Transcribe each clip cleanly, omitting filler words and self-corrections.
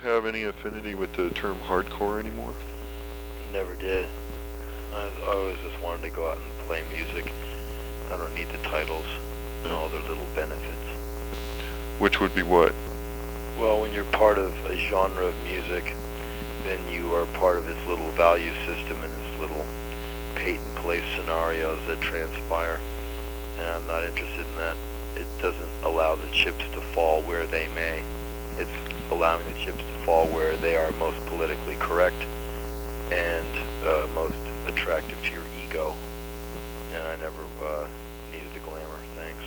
have any affinity with the term hardcore anymore? Never did. I always just wanted to go out and play music. I don't need the titles and all their little benefits. Which would be what? Well, when you're part of a genre of music, then you are part of its little value system and its little patent place scenarios that transpire. And I'm not interested in that. It doesn't allow the chips to fall where they may. It's allowing the chips to fall where they are most politically correct and most attractive to your ego. And I never needed the glamour, thanks.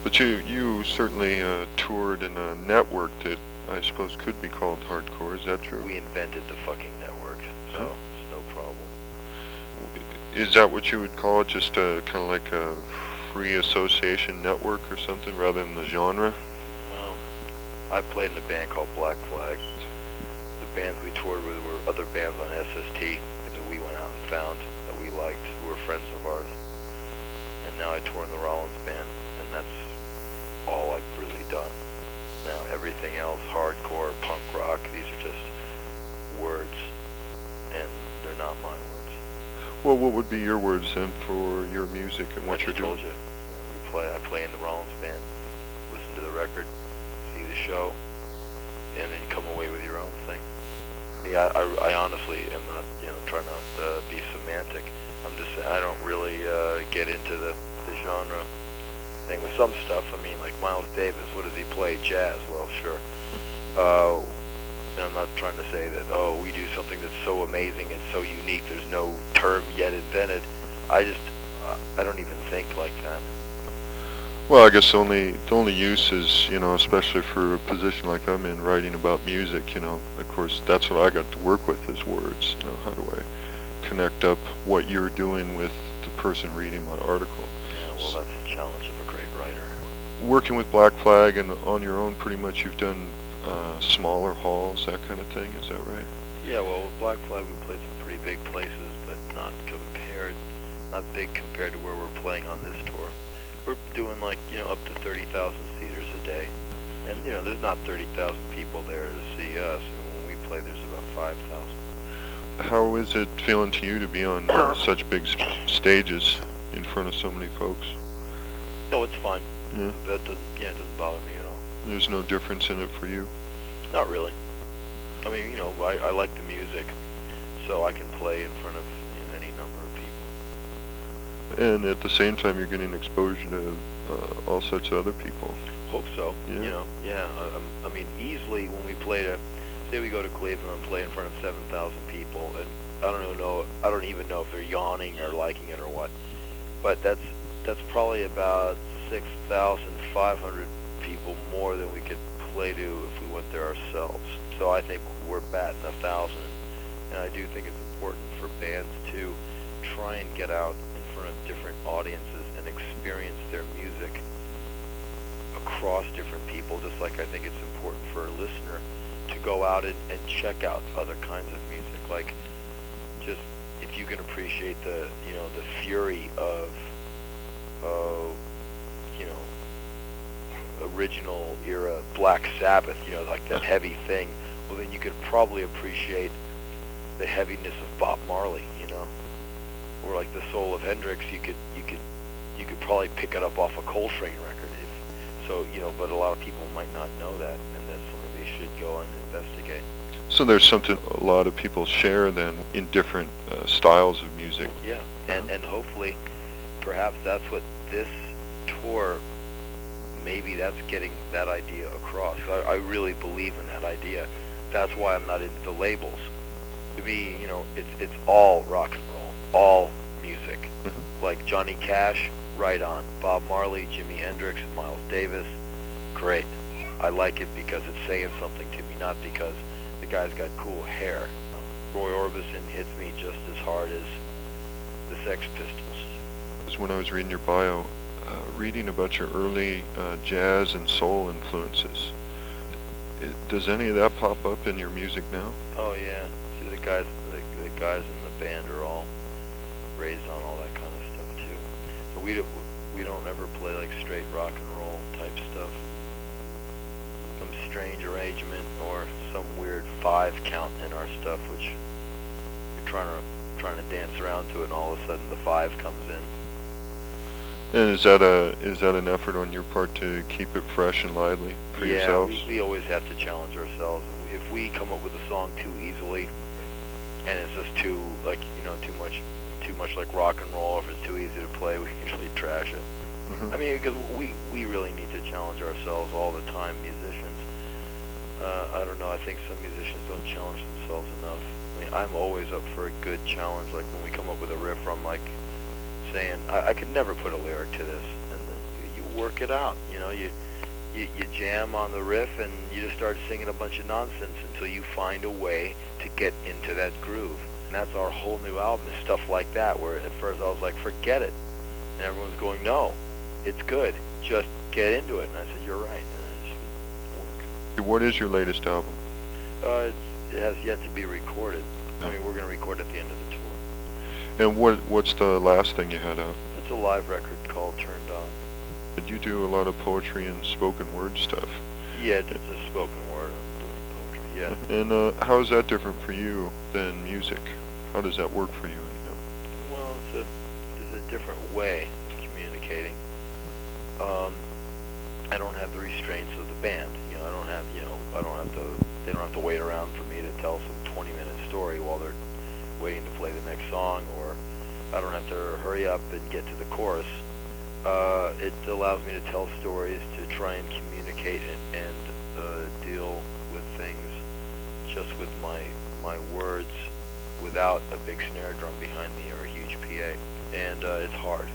But you certainly toured in a network that I suppose could be called hardcore. Is that true? We invented the fucking network, so it's no problem. Is that what you would call it? Just kind of like a free association network or something, rather than the genre? Well, I played in a band called Black Flag. The bands we toured with were other bands on SST that we went out and found that we liked, who were friends of ours. And now I tour in the Rollins Band, and that's all I've really done. Now everything else, hardcore, punk rock, these are just words, and they're not my words. Well, what would be your words then for your music and what you're doing? I told you. I play in the Rollins Band. Listen to the record, see the show, and then you come away with your own thing. Yeah, I honestly am not, trying not to be semantic. I'm just saying I don't really get into the genre thing with some stuff. I mean, like Miles Davis, what does he play? Jazz. Well, sure. I'm not trying to say that, we do something that's so amazing and so unique, there's no term yet invented. I don't even think like that. Well, I guess the only use is, especially for a position like I'm in, writing about music, of course, that's what I got to work with is words. How do I connect up what you're doing with the person reading my article? Yeah, well, that's the challenge of a great writer. Working with Black Flag and on your own, pretty much you've done smaller halls, that kind of thing, is that right? Yeah, well, with Black Flag we played some pretty big places, but not big compared to where we're playing on this tour. We're doing like, up to 30,000 seaters a day. And, there's not 30,000 people there to see us. And when we play, there's about 5,000. How is it feeling to you to be on such big stages in front of so many folks? No, it's fine. Yeah. That doesn't bother me at all. There's no difference in it for you? Not really. I mean, I like the music, so I can play in front of any number of people. And at the same time, you're getting exposure to all sorts of other people. Hope so. Yeah. I mean, easily when we play say we go to Cleveland and play in front of 7,000 people, and I don't even know if they're yawning or liking it or what, but that's probably about 6,500 people more than we could play to if we went there ourselves. So I think we're batting 1,000, and I do think it's important for bands to try and get out in front of different audiences and experience their music across different people, just like I think it's important for a listener to go out and check out other kinds of music. Like, just if you can appreciate the fury of original era Black Sabbath, like that heavy thing, well then you could probably appreciate the heaviness of Bob Marley, or like the soul of Hendrix. You could probably pick it up off a Coltrane record. But a lot of people might not know that, and that's something they should go and investigate. So there's something a lot of people share then in different styles of music. Yeah, and hopefully, perhaps that's what this tour, maybe that's getting that idea across. I really believe in that idea. That's why I'm not into the labels. To me, it's all rock and roll, all music. Like Johnny Cash, right on. Bob Marley, Jimi Hendrix, Miles Davis, great. I like it because it's saying something to me, not because the guy's got cool hair. Roy Orbison hits me just as hard as the Sex Pistols. When I was reading your bio, reading about your early jazz and soul influences, does any of that pop up in your music now? Oh yeah. See, the guys in the band are all raised on all that kind of stuff too. So we don't ever play like straight rock and roll type stuff. I'm strange arrangement or some weird 5 count in our stuff, which you're trying to dance around to it, and all of a sudden the 5 comes in. And is that an effort on your part to keep it fresh and lively for yourselves? Yeah, we always have to challenge ourselves. If we come up with a song too easily, and it's just too too much like rock and roll, if it's too easy to play, we usually trash it. I mean, because we really need to challenge ourselves all the time, musicians. I don't know, I think some musicians don't challenge themselves enough. I mean, I'm always up for a good challenge. Like when we come up with a riff, I'm like saying, I could never put a lyric to this, and then you work it out. You jam on the riff, and you just start singing a bunch of nonsense until you find a way to get into that groove. And that's our whole new album, is stuff like that, where at first I was like, forget it. And everyone's going, no, it's good. Just get into it. And I said, you're right. And it just worked. What is your latest album? It has yet to be recorded. I mean, we're going to record at the end of the tour. And what's the last thing you had out? It's a live record called Turned On. Did you do a lot of poetry and spoken word stuff? Yeah, it's a spoken word. Poetry, yeah. And how is that different for you than music? How does that work for you? Well, it's a different way of communicating. I don't have the restraints of the band. They don't have to wait around for me to tell some 20-minute story while they're waiting to play the next song, or I don't have to hurry up and get to the chorus. It allows me to tell stories, to try and communicate and deal with things just with my words, without a big snare drum behind me or a huge PA. And it's hard,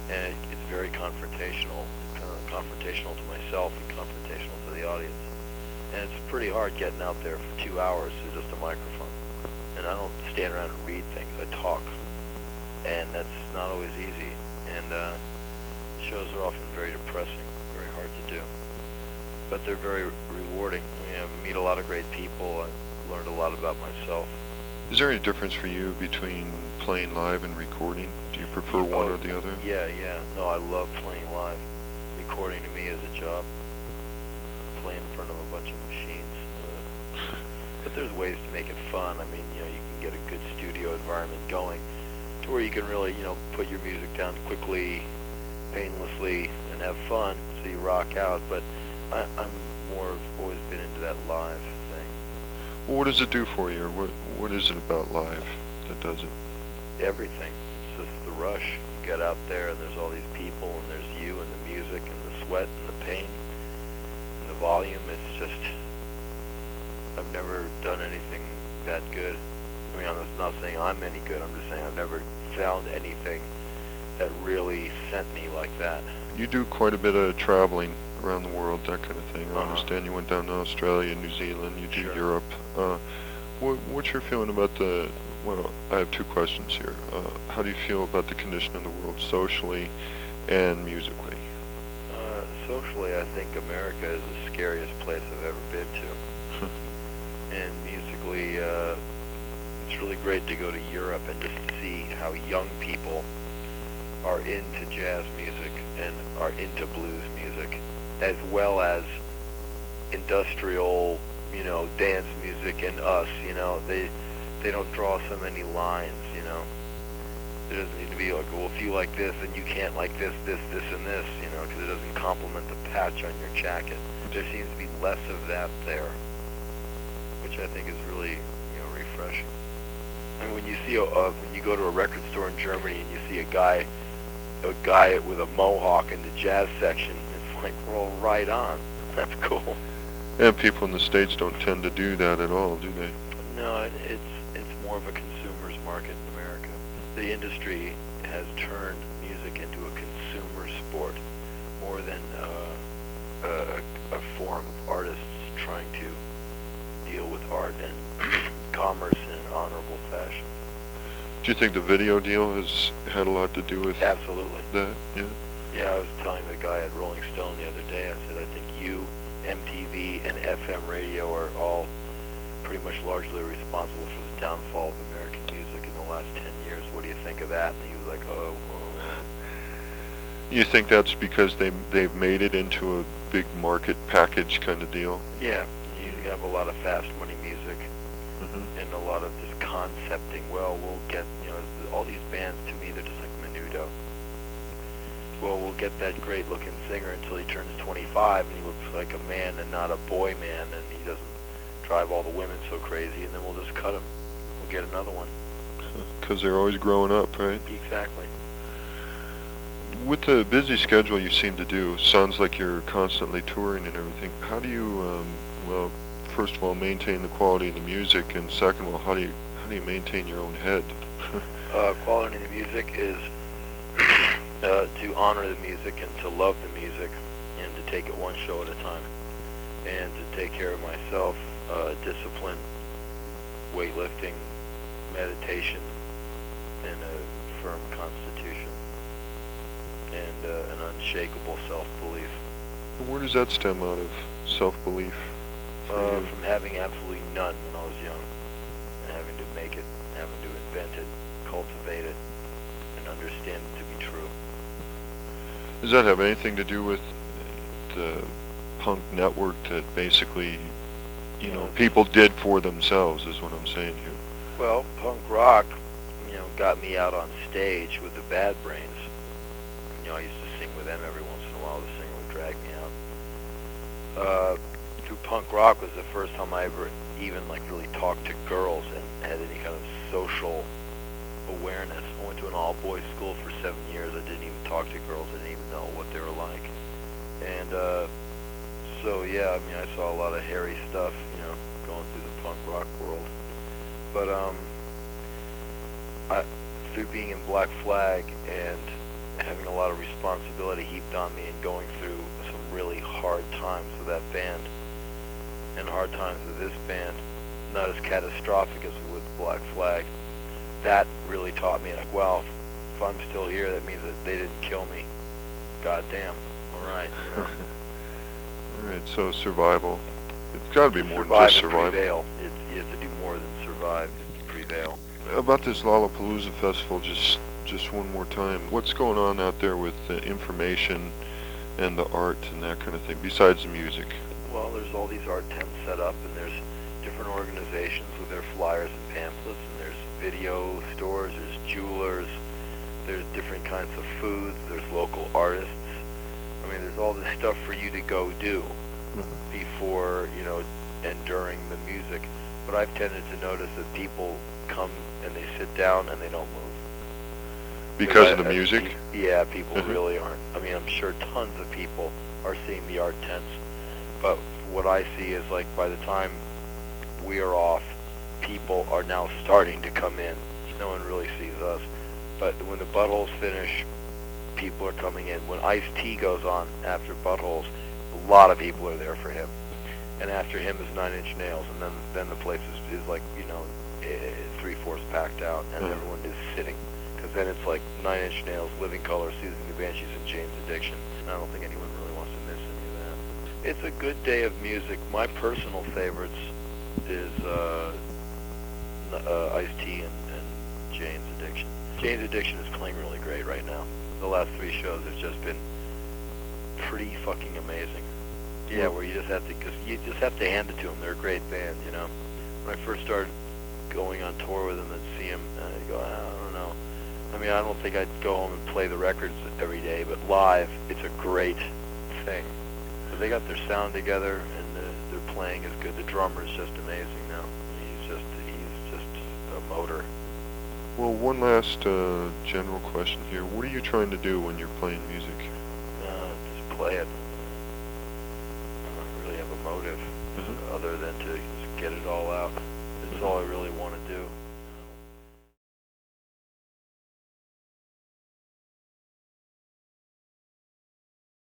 and it's very confrontational. Confrontational to myself and confrontational to the audience. And it's pretty hard getting out there for 2 hours with just a microphone. And I don't stand around and read things, I talk. And that's not always easy. And shows are often very depressing, very hard to do. But they're very rewarding. I meet a lot of great people. I learned a lot about myself. Is there any difference for you between playing live and recording? Do you prefer one or the other? Yeah. No, I love playing live. Recording to me is a job. Playing in front of a bunch of machines. But there's ways to make it fun. I mean, you can get a good studio environment going to where you can really, put your music down quickly, painlessly, and have fun, so you rock out. But I'm always been into that live thing. Well, what does it do for you, or what is it about live that does it? Everything. It's just the rush. You get out there, and there's all these people, and there's you, and the music, and the sweat, and the pain, and the volume. It's just, I've never done anything that good. I mean, I'm not saying I'm any good. I'm just saying I've never found anything that really sent me like that. You do quite a bit of traveling around the world, that kind of thing. I understand you went down to Australia, New Zealand, you do Europe. What's your feeling about well, I have two questions here. How do you feel about the condition of the world socially and musically? Socially, I think America is the scariest place I've ever been to. And musically, it's really great to go to Europe and just see how young people are into jazz music and are into blues music, as well as industrial, dance music, and us. They don't draw so many lines. There doesn't need to be like, well, if you like this, then you can't like this, and this, because it doesn't complement the patch on your jacket. There seems to be less of that there, which I think is really, refreshing. I mean, when you see when you go to a record store in Germany and you see a guy with a mohawk in the jazz section, it's like, well, right on. That's cool. And people in the States don't tend to do that at all, do they? No, it's more of a consumer's market in America. The industry has turned music into a consumer sport more than a form of artists trying to deal with art and commerce in an honorable fashion. Do you think the video deal has had a lot to do with Absolutely. that? Yeah. Yeah, I was telling the guy at Rolling Stone the other day, I said, I think you, MTV, and FM radio are all pretty much largely responsible for the downfall of American music in the last 10 years. What do you think of that? And he was like, oh. You think that's because they've made it into a big market package kind of deal? Yeah, you have a lot of fast money music Mm-hmm. and a lot of just concepting. Well, we'll get, all these bands to me, they're just like Menudo. Well, we'll get that great looking singer until he turns 25 and he looks like a man and not a boy man, and he doesn't drive all the women so crazy, and then we'll just cut him. We'll get another one. Because they're always growing up, right? Exactly. With the busy schedule you seem to do, sounds like you're constantly touring and everything. How do you, well, first of all, maintain the quality of the music, and second of all, how do you maintain your own head? Quality of the music is to honor the music and to love the music and to take it one show at a time and to take care of myself, discipline, weightlifting, meditation, and a firm constitution, and an unshakable self-belief. Where does that stem out of, self-belief? From having absolutely none when I was young, and having to make it, having to invent it, cultivate it, and understand it to be true. Does that have anything to do with the punk network that basically, people did for themselves, is what I'm saying here? Well, punk rock, got me out on stage with the Bad Brains. I used to sing with them every once in a while. The singer would drag me out. Through punk rock was the first time I ever even really talked to girls and had any kind of social awareness. I went to an all-boys school for 7 years. I didn't even talk to girls. I didn't even know what they were like. And so yeah, I saw a lot of hairy stuff, going through the punk rock world. But through being in Black Flag and having a lot of responsibility heaped on me and going through some really hard times with that band and hard times with this band, not as catastrophic as with Black Flag, that really taught me, wow, if I'm still here, that means that they didn't kill me. God damn. All right. All right, so survival. It's got to be more than Survive just and survival. prevail. You have to do more than survive. Prevail. About this Lollapalooza festival, just one more time. What's going on out there with the information and the art and that kind of thing, besides the music? Well, there's all these art tents set up, and there's different organizations with their flyers and pamphlets, and there's video stores, there's jewelers, there's different kinds of foods, there's local artists. There's all this stuff for you to go do before, and during the music. But I've tended to notice that people come and they sit down and they don't move. Because of the music? Yeah, people really aren't. I'm sure tons of people are seeing the art tents, but what I see is by the time we are off, people are now starting to come in. No one really sees us. But when the Buttholes finish, people are coming in. When Ice-T goes on after Buttholes, a lot of people are there for him. And after him is Nine Inch Nails, and then the place is 3/4 packed out, and everyone is sitting. Because then it's like Nine Inch Nails, Living Colour, Susan the Banshees, and Jane's Addiction. And I don't think anyone really wants to miss any of that. It's a good day of music. My personal favorites is Ice-T and Jane's Addiction. Jane's Addiction is playing really great right now. The last 3 shows have just been pretty fucking amazing. Yeah, where you just have to hand it to them. They're a great band, When I first started going on tour with them and see them, I'd go, I don't know. I don't think I'd go home and play the records every day, but live, it's a great thing. So they got their sound together, and their playing is good. The drummer's just amazing now. He's just a motor. Well, one last general question here. What are you trying to do when you're playing music? Just play it. I don't really have a motive other than to just get it all out. That's all I really want to do.